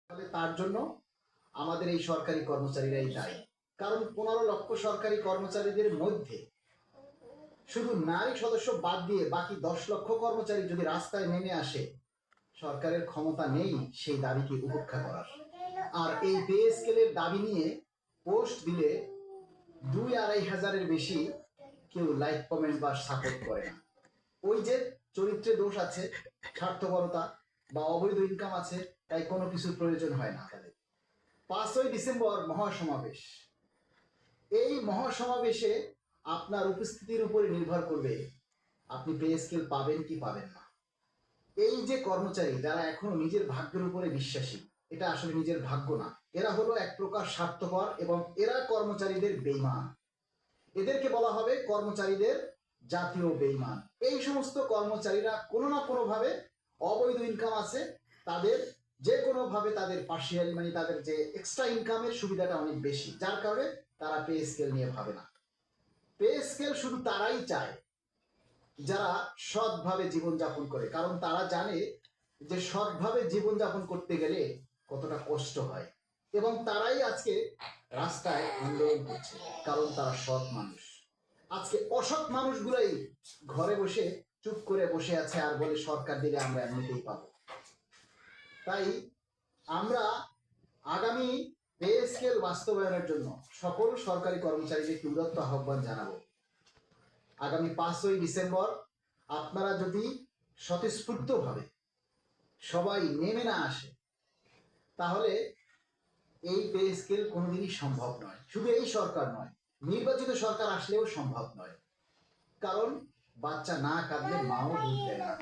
তাহলে তার জন্য আমাদের এই সরকারি কর্মচারীরাই দায়ী। কারণ 15 লক্ষ সরকারি কর্মচারীদের মধ্যে শুধু নারী সদস্য বাদ দিয়ে বাকি 10 লক্ষ কর্মচারী যদি রাস্তায় নেমে আসে, সরকারের ক্ষমতা নেই সেই দাবিকে উপেক্ষা করার। আর এই পে স্কেলের দাবি নিয়ে পোস্ট দিলে 2-2.5 হাজারের বেশি কেউ লাইক কমেন্ট বা সাপোর্ট করে না। ওই যে চরিত্রে দোষ আছে, স্বার্থপরতা বা অবৈধ ইনকাম আছে, তাই কোনো কিছুর প্রয়োজন হয় না তাদের। 5ই ডিসেম্বর মহাসমাবেশ। এই মহাসমাবেশে আপনার উপস্থিতির উপরে নির্ভর করবে আপনি পে স্কেল পাবেন কি পাবেন না। এই যে কর্মচারী যারা এখনো নিজের ভাগ্যের উপরে বিশ্বাসী, এটা আসলে নিজের ভাগ্য না, এরা হলো এক প্রকার স্বার্থপর এবং এরা কর্মচারীদের বেইমান। এদেরকে বলা হবে কর্মচারীদের জাতীয় বেইমান। এই সমস্ত কর্মচারীরা কোনো না কোনোভাবে অবৈধ ইনকাম আছে, তাদের যে কোনোভাবে তাদের পার্সিয়ালি মানে তাদের যে এক্সট্রা ইনকামের সুবিধাটা অনেক বেশি, যার কারণে তারা পে স্কেল নিয়ে ভাবে না। পে স্কেল শুধু তারাই চায় যারা সৎভাবে জীবনযাপন করে, কারণ তারা জানে যে সৎভাবে জীবনযাপন করতে গেলে কতটা কষ্ট হয়, এবং তারাই আজকে রাস্তায় আন্দোলন করছে, কারণ তারা সৎ মানুষ। আজকে অসৎ মানুষগুলাই ঘরে বসে চুপ করে বসে আছে আর বলে সরকার দিলে আমরা এমনিতেই পাবো। তাই আমরা আগামী পে স্কেল বাস্তবায়নের জন্য সকল সরকারি কর্মচারীদের উদাত্ত আহ্বান জানাবো। আগামী 5ই ডিসেম্বর আপনারা যদি স্বতঃস্ফূর্তভাবে সবাই নেমে না আসে, তাহলে এই পে স্কেল কোনোদিনই সম্ভব নয়। শুধু এই সরকার নয়, নির্বাচিত সরকার আসলেও সম্ভব নয়। কারণ বাচ্চা না কাঁদলে মাও দুধ দেয় না।